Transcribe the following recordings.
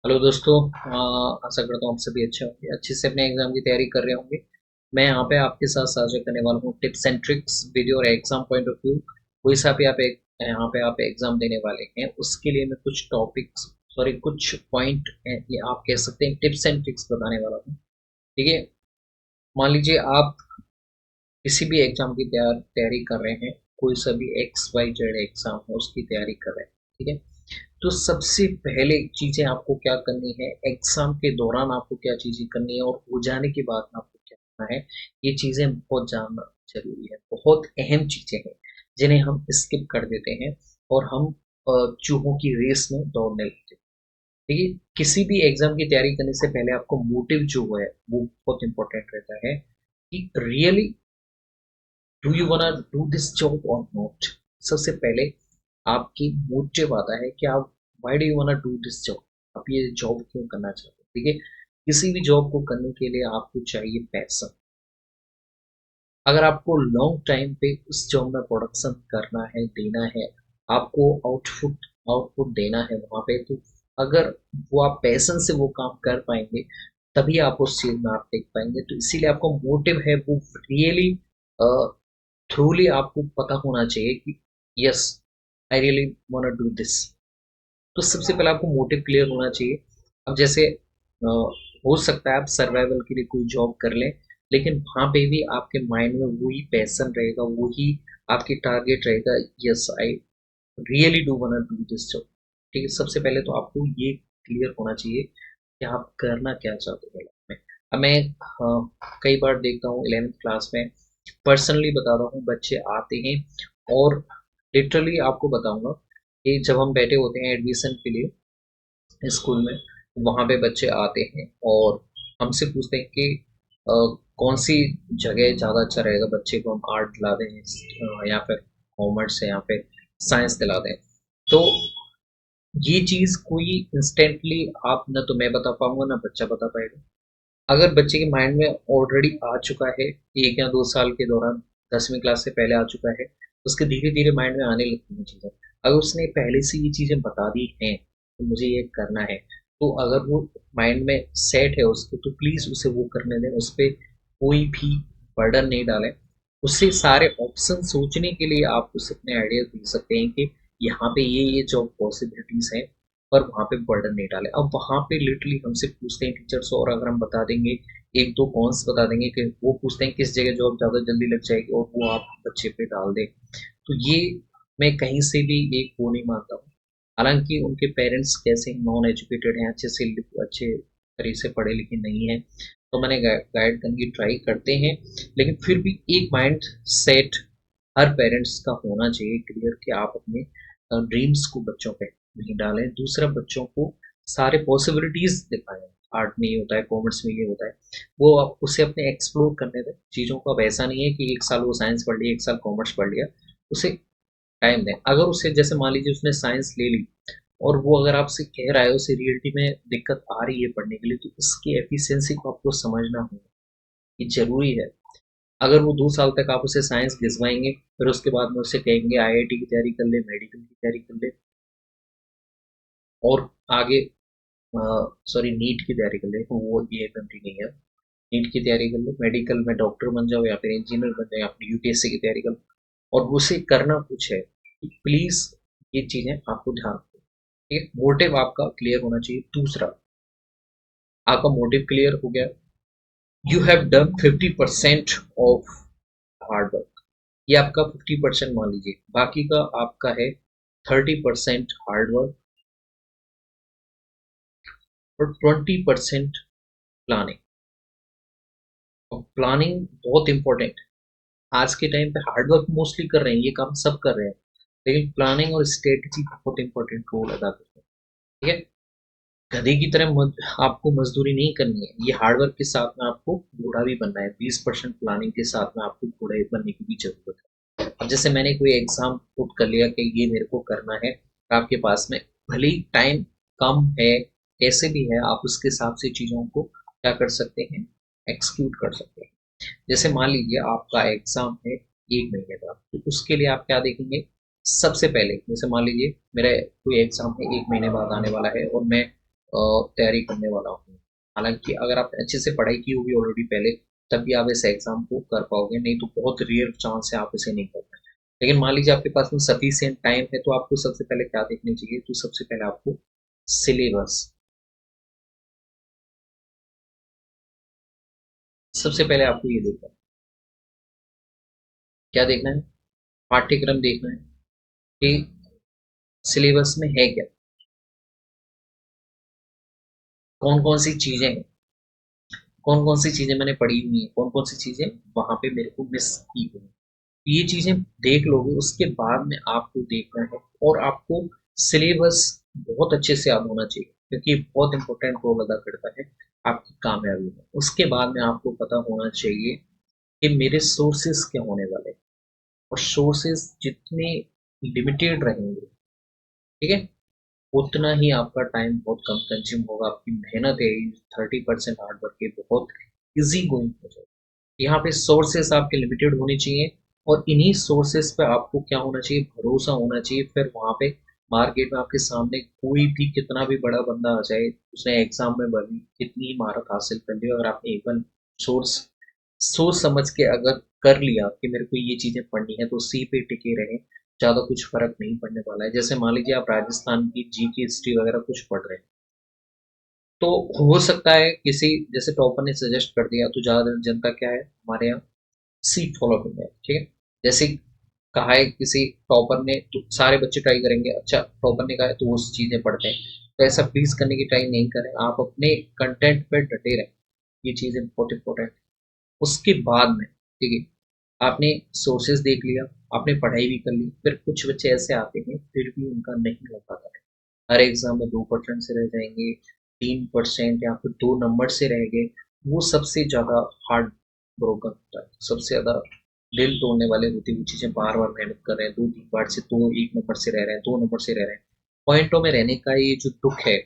Hello दोस्तों। आशा करता हूँ आप सभी अच्छे होंगे, अच्छे से अपने एग्जाम की तैयारी कर रहे होंगे। मैं यहाँ पे आपके साथ साझा करने वाला हूँ टिप्स एंड ट्रिक्स वीडियो और एग्जाम पॉइंट ऑफ व्यू। कोई सा भी आप एक यहाँ पे आप एग्जाम देने वाले हैं उसके लिए मैं कुछ टॉपिक्स, सॉरी कुछ पॉइंट, ये आप कह सकते हैं टिप्स एंड ट्रिक्स बताने वाला हूँ। ठीक है। मान लीजिए आप किसी भी एग्जाम की तैयारी कर रहे हैं, कोई सा भी XYZ एग्जाम है उसकी तैयारी कर रहे हैं। ठीक है। तो सबसे पहले चीजें आपको क्या करनी है, एग्जाम के दौरान आपको क्या चीजें करनी है और हो जाने के बाद में आपको क्या करना है, ये चीजें बहुत जानना जरूरी है। बहुत अहम चीजें हैं जिन्हें हम स्किप कर देते हैं और हम चूहों की रेस में दौड़ने लगते हैं। देखिए, किसी भी एग्जाम की तैयारी करने से पहले आपको मोटिव जो है वो बहुत इंपॉर्टेंट रहता है कि really do you वांना do this job और नॉट। सबसे पहले आपकी मोटिव आता है कि आप why do you वांना do this job, आप ये जॉब क्यों करना चाहते हो। ठीक है। किसी भी जॉब को करने के लिए आपको चाहिए पैसा। अगर आपको लॉन्ग टाइम पे उस जॉब में प्रोडक्शन करना है, देना है, आपको आउटपुट आउटपुट देना है वहां पे, तो अगर वो आप पैशन से वो काम कर पाएंगे तभी आप उस चीज में आप टिक पाएंगे। तो इसीलिए आपको मोटिव है वो रियली थ्रूली आपको पता होना चाहिए कि yes, I really want do this. तो सबसे पहले आपको मोटिव क्लियर होना चाहिए। अब जैसे हो सकता है आप सर्वाइवल के लिए कोई जॉब कर लें, लेकिन वहां पे भी आपके माइंड में वही पैशन रहेगा, वही आपकी टारगेट रहेगा, yes I really do want do this job. ठीक है। सबसे पहले तो आपको ये क्लियर होना चाहिए कि आप करना क्या चाहते हो लाइफ में। अब मैं कई बार देखता हूँ 11th क्लास में, पर्सनली बताता हूँ, बच्चे आते हैं और लिटरली आपको बताऊंगा कि जब हम बैठे होते हैं एडमिशन के लिए स्कूल में, वहाँ पे बच्चे आते हैं और हमसे पूछते हैं कि कौन सी जगह ज़्यादा अच्छा रहेगा, बच्चे को हम आर्ट दिला दें या फिर कॉमर्स है या फिर साइंस दिला दें। तो ये चीज़ कोई इंस्टेंटली आप ना तो मैं बता पाऊंगा ना बच्चा बता पाएगा। अगर बच्चे के माइंड में ऑलरेडी आ चुका है, 1 या 2 साल के दौरान 10वीं क्लास से पहले आ चुका है, उसके धीरे धीरे माइंड में आने लगती हैं चीज़ें। अगर उसने पहले से ये चीज़ें बता दी हैं तो मुझे ये करना है, तो अगर वो माइंड में सेट है उसके, तो प्लीज़ उसे वो करने दें। उस पर कोई भी बर्डन नहीं डालें। उससे सारे ऑप्शन सोचने के लिए आप उसे अपने आइडियाज दे सकते हैं कि यहाँ पे ये जॉब पॉसिबिलिटीज हैं, पर वहाँ पे बर्डन नहीं डालें। अब वहाँ पे लिटरली हमसे पूछते हैं टीचर्स, और अगर हम बता देंगे एक दो कॉन्स बता देंगे कि वो पूछते हैं किस जगह जॉब ज़्यादा जल्दी लग जाएगी और वो आप बच्चे पे डाल दें, तो ये मैं कहीं से भी एक वो नहीं मानता हूँ। हालांकि उनके पेरेंट्स कैसे नॉन एजुकेटेड हैं, अच्छे तरीके से पढ़े लिखे नहीं हैं, तो मैंने गाइड करने की ट्राई करते हैं। लेकिन फिर भी एक माइंड सेट हर पेरेंट्स का होना चाहिए क्लियर कि आप अपने ड्रीम्स को बच्चों पे नहीं डालें। दूसरा, बच्चों को सारे पॉसिबिलिटीज दिखाएं। आर्ट में ये होता है, कॉमर्स में ये होता है, वो आप उसे अपने एक्सप्लोर करने दें चीज़ों को। अब ऐसा नहीं है कि 1 साल वो साइंस पढ़ लिया, 1 साल कॉमर्स पढ़ लिया। उसे टाइम दें। अगर उसे, जैसे मान लीजिए उसने साइंस ले ली और वो अगर आपसे कह रहा है उसे रियलिटी में दिक्कत आ रही है पढ़ने के लिए, तो उसकी एफिशिएंसी को आपको समझना होगा, ये जरूरी है। अगर वो 2 साल तक आप उसे साइंस घिसवाएंगे, फिर उसके बाद में उसे कहेंगे IIT की तैयारी कर ले, मेडिकल की तैयारी कर ले, और आगे सॉरी नीट की तैयारी कर ले, तो वो ये कंट्री नहीं है। नीट की तैयारी कर लो, मेडिकल में डॉक्टर बन जाओ या फिर इंजीनियर बन जाओ या फिर UPSC की तैयारी कर लो, और उसे करना कुछ है। प्लीज ये चीजें आपको ध्यान रखो। ठीक है। मोटिव आपका क्लियर होना चाहिए। दूसरा, आपका मोटिव क्लियर हो गया, you have done 50% of hard work. ये आपका 50% मान लीजिए, बाकी का आपका है 30% हार्ड वर्क और 20% प्लानिंग। और प्लानिंग बहुत इंपॉर्टेंट है। आज के टाइम पे हार्ड वर्क मोस्टली कर रहे हैं, ये काम सब कर रहे हैं, लेकिन प्लानिंग और स्ट्रेटेजी बहुत इंपॉर्टेंट रोल अदा करते हैं। ठीक है। गधे की तरह आपको मजदूरी नहीं करनी है, ये हार्डवर्क के साथ में आपको घोड़ा भी बनना है। 20% प्लानिंग के साथ में आपको घोड़े बनने की भी जरूरत है। अब जैसे मैंने कोई एग्जाम पुट कर लिया कि ये मेरे को करना है, तो आपके पास में भले ही टाइम कम है, कैसे भी है, आप उसके हिसाब से चीज़ों को क्या कर सकते हैं, एक्सक्यूट कर सकते हैं। जैसे मान लीजिए आपका एग्जाम है 1 महीने बाद, तो उसके लिए आप क्या देखेंगे। सबसे पहले जैसे मान लीजिए मेरा कोई एग्जाम है 1 महीने बाद आने वाला है और मैं तैयारी करने वाला हूँ। हालांकि अगर आपने अच्छे से पढ़ाई की होगी ऑलरेडी पहले, तब भी आप इस एग्जाम को कर पाओगे, नहीं तो बहुत रेयर चांस है आप इसे नहीं कर पाए। लेकिन मान लीजिए आपके पास में सफिशिएंट टाइम है, तो आपको सबसे पहले क्या देखनी चाहिए, तो सबसे पहले आपको सिलेबस, सबसे पहले आपको ये देखना है। क्या देखना है? पाठ्यक्रम देखना है कि सिलेबस में है क्या, कौन कौन सी चीजें हैं, कौन कौन सी चीजें मैंने पढ़ी हुई हैं, कौन कौन सी चीजें वहां पे मेरे को मिस की हुई हैं। ये चीजें देख लोगे, उसके बाद में आपको देखना है, और आपको सिलेबस बहुत अच्छे से याद होना चाहिए, क्योंकि ये बहुत इंपॉर्टेंट रोल अदा करता है आपकी कामयाबी में। उसके बाद में आपको पता होना चाहिए कि मेरे सोर्सेस क्या होने वाले हैं, और सोर्सेस जितने लिमिटेड रहेंगे, ठीक है, उतना ही आपका टाइम बहुत कम कंज्यूम होगा, आपकी मेहनत है 30% हार्ड वर्क है बहुत इजी गोइंग हो जाएगी। यहाँ पे सोर्सेस आपके लिमिटेड होने चाहिए, और इन्हीं सोर्सेस पे आपको क्या होना चाहिए, भरोसा होना चाहिए। फिर वहाँ पे मार्केट में आपके सामने कोई भी कितना भी बड़ा बंदा आ जाए, उसने एग्जाम में भली कितनी महारत हासिल कर ली, अगर आपने एक बार सोर्स सोच समझ के अगर कर लिया कि मेरे को ये चीजें पढ़नी है, तो सी पे टिके रहे, ज्यादा कुछ फर्क नहीं पड़ने वाला है। जैसे मान लीजिए आप राजस्थान की जी की हिस्ट्री वगैरह कुछ पढ़ रहे हैं, तो हो सकता है किसी जैसे टॉपर ने सजेस्ट कर दिया, तो ज्यादा जनता क्या है हमारे यहाँ सीट फॉलो करते हैं, ठीक है। जैसे कहा है किसी टॉपर ने, तो सारे बच्चे ट्राई करेंगे, अच्छा टॉपर ने कहा है तो वो चीजें पढ़ते हैं। तो ऐसा प्लीज करने की ट्राई नहीं करें, आप अपने कंटेंट पे डटे रहें, ये चीजें बहुत इंपॉर्टेंट। उसके बाद में, ठीक है, आपने सोर्सेज देख लिया, आपने पढ़ाई भी कर ली, फिर कुछ बच्चे ऐसे आते हैं फिर भी उनका नहीं हो पाता है, हर एग्जाम में 2% से रह जाएंगे, 3% या फिर 2 नंबर से रह गए। वो सबसे ज्यादा हार्ड ब्रोकन होता है, सबसे ज्यादा दिल तोड़ने वाले होती है। वो चीजें बार बार मेहनत कर रहे हैं, 2-3 बार से, तो 1 नंबर से रह रहे हैं, 2 नंबर से रह रहे हैं। पॉइंटों में रहने का ये जो दुख है,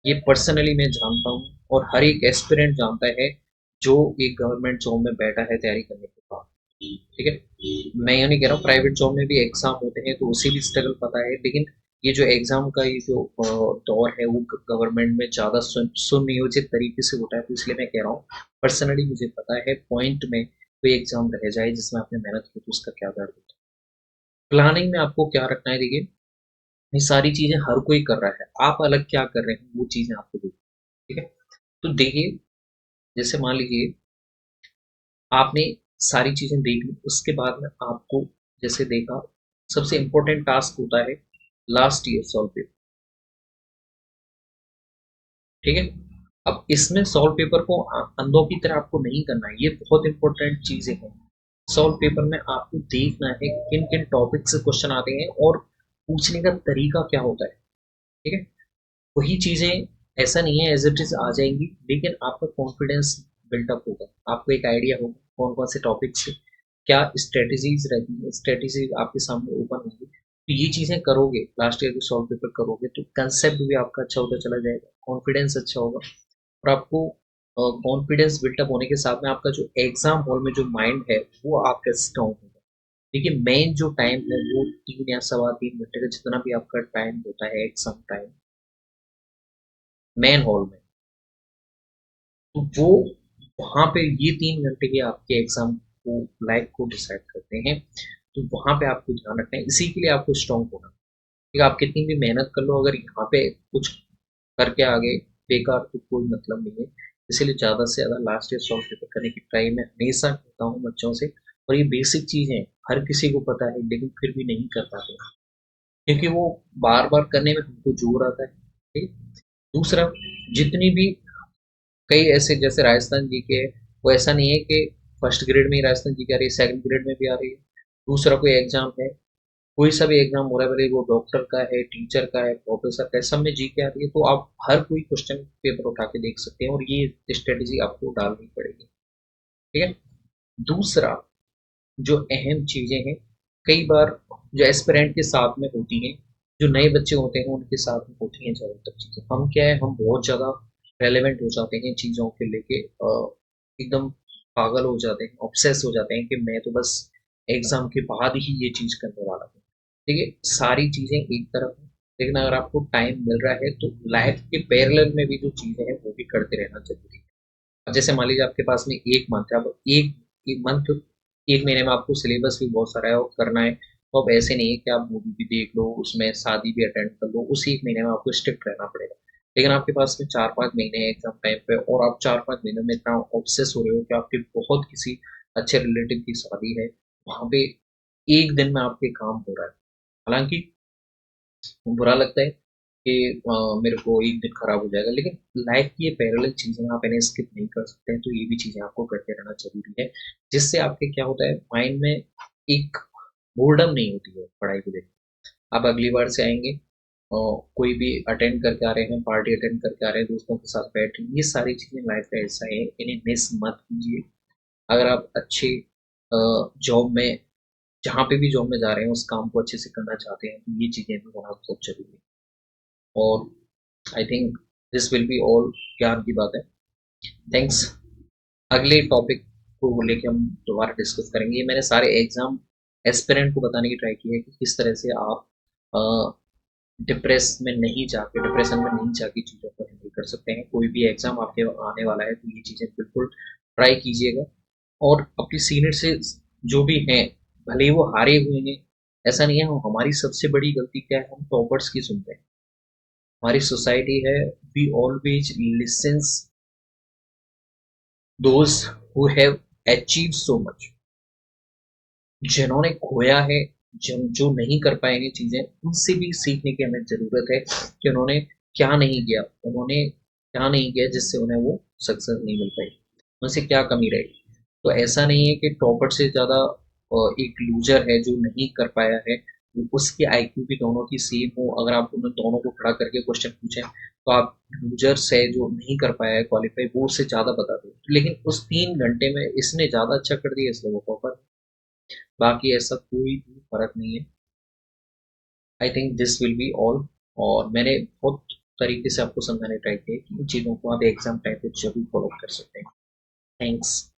ये पर्सनली मैं जानता हूँ, और हर एक एस्पिरेंट जानता है जो एक गवर्नमेंट जॉब में बैठा है तैयारी करने के बाद, ठीक है। मैं ये नहीं कह रहा हूँ प्राइवेट जॉब में भी एग्जाम होते हैं तो उसे भी स्ट्रगल पता है, लेकिन ये जो एग्जाम का ये जो दौर है वो गवर्नमेंट में ज़्यादा सुनियोजित तरीके से होता है, तो इसलिए मैं कह रहा हूँ पर्सनली मुझे पता है पॉइंट में कोई एग्जाम रह जाए जिसमें आपने मेहनत की तो उसका क्या दर्द होता है। प्लानिंग में आपको क्या रखना है, देखिए ये सारी चीजें हर कोई कर रहा है, आप अलग क्या कर रहे हैं वो चीजें आपको देखिए, ठीक है। तो देखिए, जैसे मान लीजिए आपने सारी चीजें देख ली, उसके बाद में आपको जैसे देखा, सबसे इंपॉर्टेंट टास्क होता है लास्ट ईयर सॉल्व पेपर, ठीक है। अब इसमें सॉल्व पेपर को अंधों की तरह आपको नहीं करना है, ये बहुत इंपॉर्टेंट चीजें हैं। सॉल्व पेपर में आपको देखना है किन किन टॉपिक से क्वेश्चन आते हैं, और पूछने का तरीका क्या होता है, ठीक है। वही चीजें, ऐसा नहीं है एज इट इज आ जाएंगी, लेकिन आपका कॉन्फिडेंस बिल्टअप होगा, आपको एक आइडिया होगा कौन कौन से टॉपिक से क्या स्ट्रेटजीज रहती है, स्ट्रेटजी आपके सामने ओपन होगी। तो ये चीजें करोगे, लास्ट ईयर के सॉल्व पेपर करोगे, तो कंसेप्ट भी आपका अच्छा होता चला जाएगा, कॉन्फिडेंस अच्छा होगा, और आपको कॉन्फिडेंस बिल्टअप होने के साथ में आपका जो एग्जाम हॉल में जो माइंड है वो आपका स्ट्रॉन्ग होगा। देखिए मेन जो टाइम है वो 3 या 3.25 घंटे का, जितना भी आपका टाइम होता है एग्जाम टाइम मेन हॉल में, तो वो वहाँ पे ये 3 घंटे के आपके एग्जाम को लाइफ को डिसाइड करते हैं। तो वहाँ पे आपको ध्यान रखना है, इसी के लिए आपको स्ट्रांग होना, ठीक है। आप कितनी भी मेहनत कर लो, अगर यहाँ पे कुछ करके आगे बेकार, तो कोई मतलब नहीं है। इसीलिए ज़्यादा से ज़्यादा लास्ट ईयर सॉल्व पेपर करने की ट्राई मैं हमेशा करता हूँ बच्चों से। और ये बेसिक चीज़ है, हर किसी को पता है, लेकिन फिर भी नहीं कर पाते, क्योंकि वो बार बार करने में हमको जोर आता है, ठीक है। दूसरा, जितनी भी कई ऐसे जैसे राजस्थान जी के, वो ऐसा नहीं है कि फर्स्ट ग्रेड में ही राजस्थान जी की आ रही है, सेकंड ग्रेड में भी आ रही है। दूसरा कोई एग्जाम है, कोई सा भी एग्जाम हो रहा है, भले वो डॉक्टर का है, टीचर का है, प्रोफेसर का है, सब में जी के आ रही है, तो आप हर कोई क्वेश्चन पेपर उठा के देख सकते हैं, और ये स्ट्रेटेजी आपको डालनी पड़ेगी, ठीक है। दूसरा, जो अहम चीजें हैं, कई बार जो एस्पिरेंट के साथ में होती हैं, जो नए बच्चे होते हैं उनके साथ में होती हैं ज़्यादातर चीज़ें, हम क्या है, हम बहुत ज़्यादा रेलेवेंट हो जाते हैं चीज़ों के लेके, एकदम पागल हो जाते हैं, ऑब्सेस हो जाते हैं कि मैं तो बस एग्जाम के बाद ही ये चीज़ करने वाला हूँ। ठीक है, सारी चीज़ें एक तरफ हैं, लेकिन अगर आपको टाइम मिल रहा है तो लाइफ के पैरेलल में भी जो चीज़ें हैं वो भी करते रहना ज़रूरी है। अब जैसे मान लीजिए आपके पास में 1 मंथ है, अब 1 मंथ 1 महीने में आपको सिलेबस भी बहुत सारा है और करना है, तो अब ऐसे नहीं है कि आप मूवी भी देख लो, उसमें शादी भी अटेंड कर लो, उसी 1 महीने में आपको स्ट्रिक्ट रहना पड़ेगा। लेकिन आपके पास में 4-5 महीने हैं एग्ज़ाम टाइम पे और आप 4-5 महीनों में इतना ऑब्सेस हो रहे हो कि आपके बहुत किसी अच्छे रिलेटिव की शादी है, वहाँ पे 1 दिन में आपके काम हो रहा है। हालाँकि बुरा लगता है कि मेरे को एक दिन खराब हो जाएगा, लेकिन लाइफ की ये पैरेलल चीज़ें आप इन्हें स्किप नहीं कर सकते हैं, तो ये भी चीज़ें आपको करते रहना ज़रूरी है, जिससे आपके क्या होता है माइंड में एक बोर्डम नहीं होती है पढ़ाई को लेकर। आप अगली बार से आएँगे कोई भी अटेंड करके आ रहे हैं, पार्टी अटेंड करके आ रहे हैं, दोस्तों के साथ बैठ रहे हैं, ये सारी चीज़ें लाइफ का हिस्सा है, इन्हें मिस मत कीजिए। अगर आप अच्छे जॉब में जहाँ पे भी जॉब में जा रहे हैं, उस काम को अच्छे से करना चाहते हैं, तो ये चीज़ें भी होना बहुत ज़रूरी है। और I think this will be all, ज्ञान की बात है। थैंक्स। अगले टॉपिक को लेके हम दोबारा डिस्कस करेंगे। ये मैंने सारे एग्जाम एस्पिरेंट को बताने की ट्राई की है कि किस तरह से आप डिप्रेशन में नहीं जाके चीज़ों को हैंडल कर सकते हैं। कोई भी एग्जाम आपके आने वाला है तो ये चीज़ें बिल्कुल ट्राई कीजिएगा। और अपनी सीनियर से जो भी हैं, भले ही वो हारे हुए हैं, ऐसा नहीं है। हमारी सबसे बड़ी गलती क्या है, हम टॉपर्स की सुनते हैं। हमारी सोसाइटी है, we always listens those who have achieve so much. जिन्होंने खोया है, जो जो नहीं कर पाए ये चीजें, उनसे भी सीखने की हमें जरूरत है कि उन्होंने क्या नहीं किया, उन्होंने क्या नहीं किया जिससे उन्हें वो सक्सेस नहीं मिल पाई, उनसे क्या कमी रही। तो ऐसा नहीं है कि टॉपर से ज्यादा एक लूजर है जो नहीं कर पाया है। उसकी आईक्यू भी दोनों की सेम हो, अगर आप उन दोनों को खड़ा करके क्वेश्चन पूछें तो आप लूजर्स है जो नहीं कर पाया है क्वालिफाई, वो उससे ज्यादा बता दो, लेकिन उस 3 घंटे में इसने ज्यादा अच्छा कर दिया इसलिए वो टॉपर। बाकी ऐसा कोई भी फर्क नहीं है। I think this will be all. और मैंने बहुत तरीके से आपको समझाने ट्राई किया कि इन चीज़ों को आप एग्जाम टाइम पे जरूर फॉलो कर सकते हैं। थैंक्स।